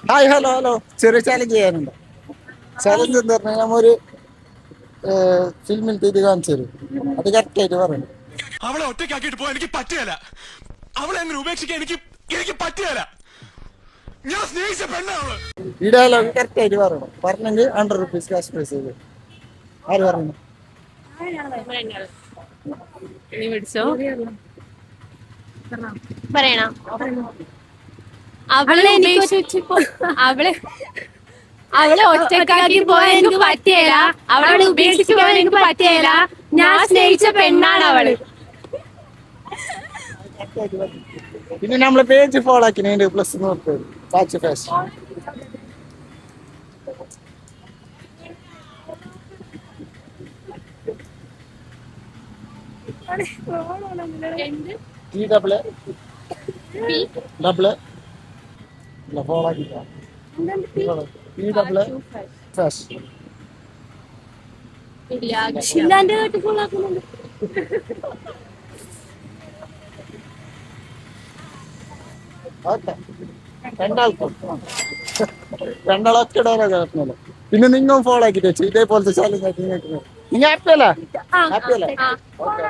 Hi hello hello ചെറിയ challenge ചെയ്യാനുണ്ട്. Challenge എന്ന് പറഞ്ഞാൽ നമ്മൊരു ഫിലിമിൽ ഇത് കാണിച്ചു തരും. അത് കറക്റ്റ് ആയിട്ട് പറയണം. അവളെ ഒറ്റയ്ക്കാക്കിട്ട് പോകാൻ എനിക്ക് പറ്റുകയല്ല. അവളെ അങ്ങനെ ഉപേക്ഷിക്കാൻ എനിക്ക് പറ്റുകയല്ല. ഞാൻ സ്നേഹിച്ച പെണ്ണാവള്. ഈ ഡയലോഗ് കറക്റ്റ് ആയിട്ട് പറയണം. പറഞ്ഞെങ്കിൽ 100 rupees ക്യാഷ് പ്രൈസ് ചെയ്തു. ആര് പറഞ്ഞു? നീ പിടിച്ചോ പറയണം. അവളെ അവളെ അവളെ ഒറ്റക്കാക്കി പോകാൻ എനിക്ക് പറ്റിയല്ല. അവളെ ഉപേക്ഷിച്ച് പോകാൻ എനിക്ക് പറ്റിയല്ല. ഞാൻ സ്നേഹിച്ച പെണ്ണാണ് അവള്. പിന്നെ നമ്മളെ പേജ് ഫോളോ ആക്കി പ്ലസ് നോക്ക് patch fashion. T double double follow ആക്കിട്ടാ ടി ഡബിൾ ഫാഷൻ. ഷില്ലാന്റെ കേട്ട് ഫുള്ളാക്കുന്നുണ്ട്. Okay രണ്ടാളൊക്കെ dialogue. പിന്നെ നിങ്ങൾ ഫോളോ ആക്കിട്ട് വെച്ചു ഇതേപോലത്തെ ചാലഞ്ച് ആക്കി നിങ്ങൾ ഹാപ്പി അല്ല? ഹാപ്പി അല്ല? ഓക്കെ.